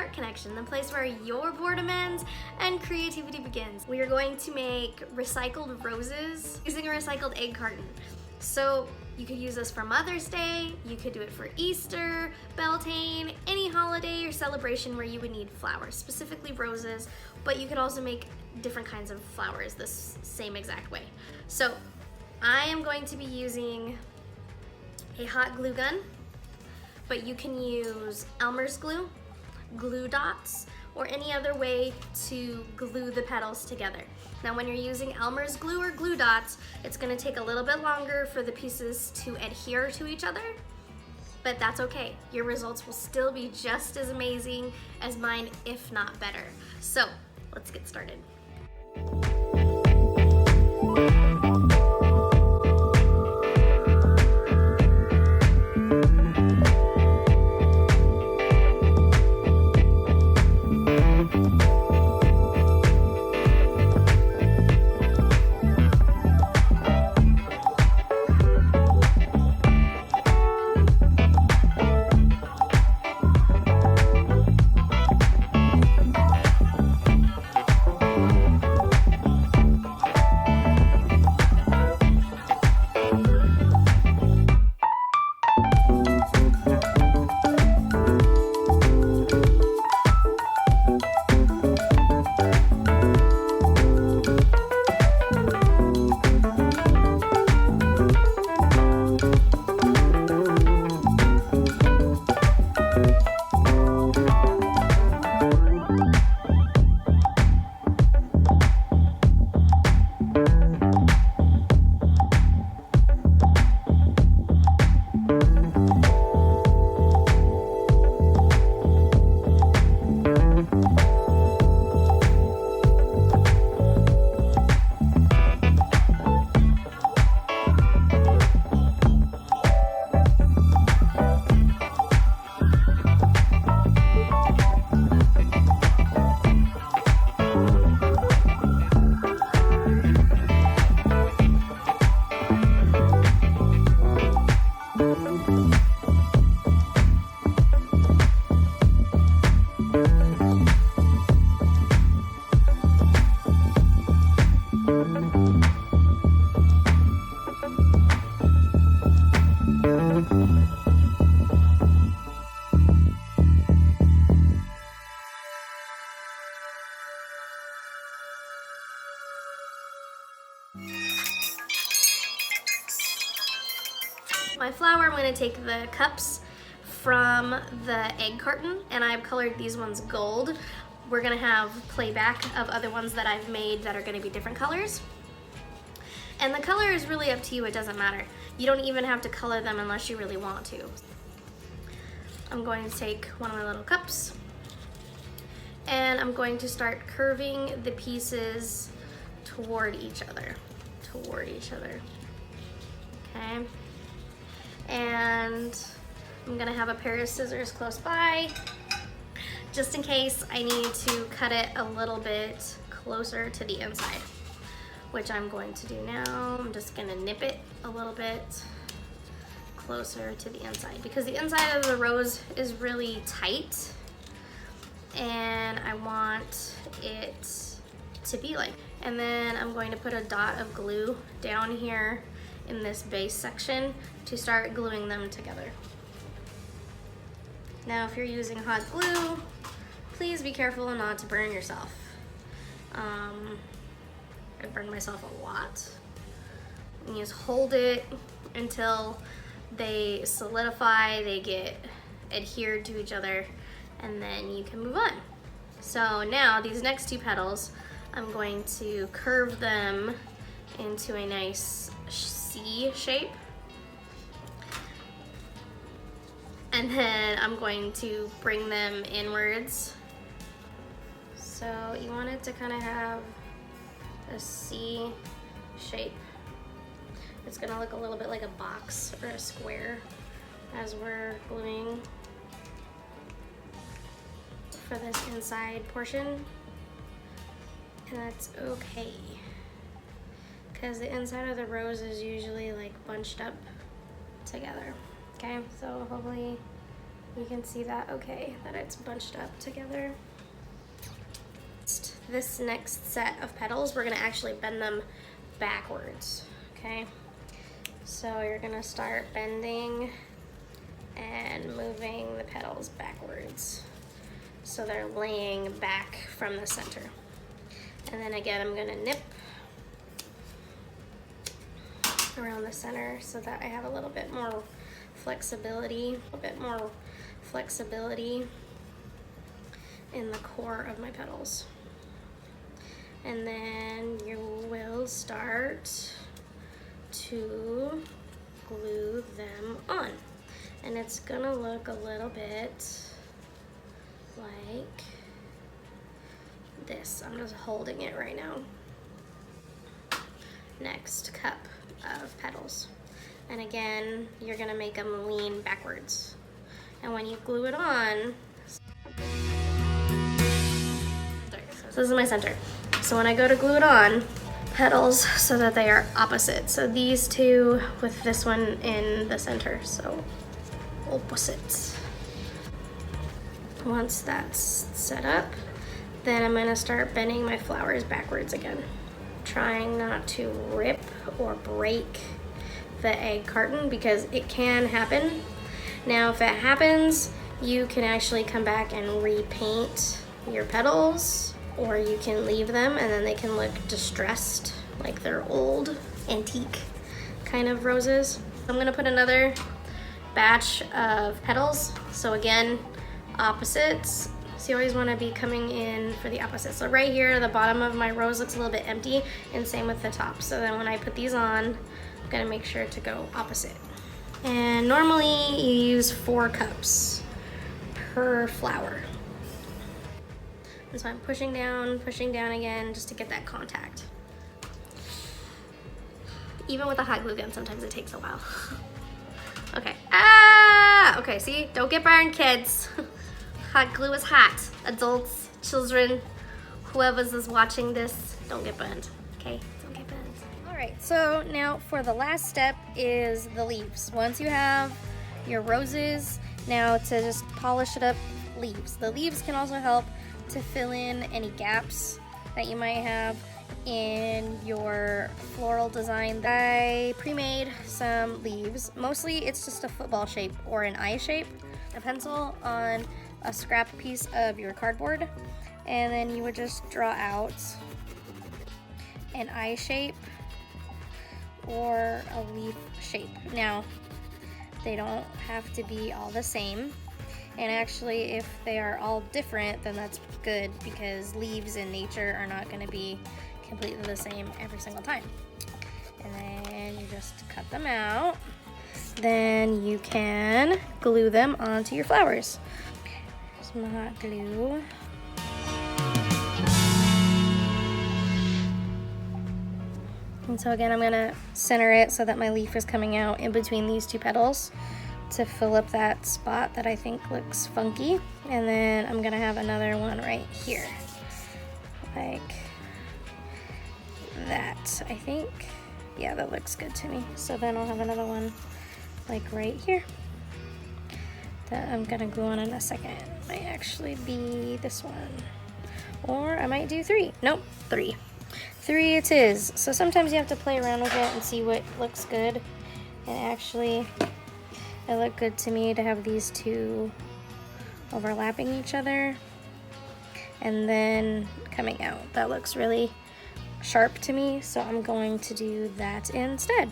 art connection, the place where your boredom ends and creativity begins. We are going to make recycled roses using a recycled egg carton. So you could use this for Mother's Day, you could do it for Easter, Beltane, any holiday or celebration where you would need flowers, specifically roses, but you could also make different kinds of flowers this same exact way. So I am going to be using a hot glue gun, but you can use Elmer's glue, glue dots, or any other way to glue the petals together. Now when you're using Elmer's glue or glue dots, it's gonna take a little bit longer for the pieces to adhere to each other, but that's okay. Your results will still be just as amazing as mine, if not better. So let's get started. My flower, I'm going to take the cups from the egg carton, and I've colored these ones gold. We're going to have playback of other ones that I've made that are going to be different colors. And the color is really up to you, it doesn't matter. You don't even have to color them unless you really want to. I'm going to take one of my little cups, and I'm going to start curving the pieces toward each other. Okay. And I'm gonna have a pair of scissors close by, just in case I need to cut it a little bit closer to the inside, which I'm going to do now. I'm just gonna nip it a little bit closer to the inside because the inside of the rose is really tight and I want it to be like. And then I'm going to put a dot of glue down here in this base section to start gluing them together. Now if you're using hot glue, please be careful not to burn yourself. I burned myself a lot. And you just hold it until they solidify, they get adhered to each other, and then you can move on. So now these next two petals, I'm going to curve them into a nice C shape. And then I'm going to bring them inwards. So you want it to kind of have a C shape. It's gonna look a little bit like a box or a square as we're gluing for this inside portion. And that's okay, because the inside of the rose is usually like bunched up together. Okay, so hopefully You can see that okay, that it's bunched up together. This next set of petals, we're gonna actually bend them backwards, okay? So you're gonna start bending and moving the petals backwards. So they're laying back from the center. And then again, I'm gonna nip around the center so that I have a little bit more flexibility, in the core of my petals. And then you will start to glue them on. And it's gonna look a little bit like this. I'm just holding it right now. Next cup of petals. And again, you're gonna make them lean backwards. And when you glue it on, so this is my center. So when I go to glue it on, petals so that they are opposite. So these two with this one in the center, so opposites. Once that's set up, then I'm gonna start bending my flowers backwards again. Trying not to rip or break the egg carton because it can happen. Now if it happens, you can actually come back and repaint your petals, or you can leave them and then they can look distressed, like they're old, antique kind of roses. I'm gonna put another batch of petals. So again, opposites. So you always wanna be coming in for the opposite. So right here, the bottom of my rose looks a little bit empty, and same with the top. So then when I put these on, I'm gonna make sure to go opposite. And normally you use 4 cups per flower. And so I'm pushing down again just to get that contact. Even with a hot glue gun, sometimes it takes a while. Okay, okay, see, don't get burned, kids. Hot glue is hot. Adults, children, whoever's is watching this, don't get burned, okay? Don't get burned. All right, so now for the last step is the leaves. Once you have your roses, now to just polish it up, leaves. The leaves can also help to fill in any gaps that you might have in your floral design. I pre-made some leaves. Mostly it's just a football shape or an eye shape. A pencil on a scrap piece of your cardboard, and then you would just draw out an eye shape or a leaf shape. Now, they don't have to be all the same. And actually, if they are all different, then that's good, because leaves in nature are not going to be completely the same every single time. And then you just cut them out. Then you can glue them onto your flowers. Some hot glue. And so again, I'm going to center it so that my leaf is coming out in between these 2 petals to fill up that spot that I think looks funky. And then I'm gonna have another one right here, like that, I think. Yeah, that looks good to me. So then I'll have another one like right here that I'm gonna glue on in a second. Might actually be this one, or I might do 3. Nope, 3 it is. So sometimes you have to play around with it and see what looks good. And actually, it looked good to me to have these 2 overlapping each other and then coming out. That looks really sharp to me, so I'm going to do that instead.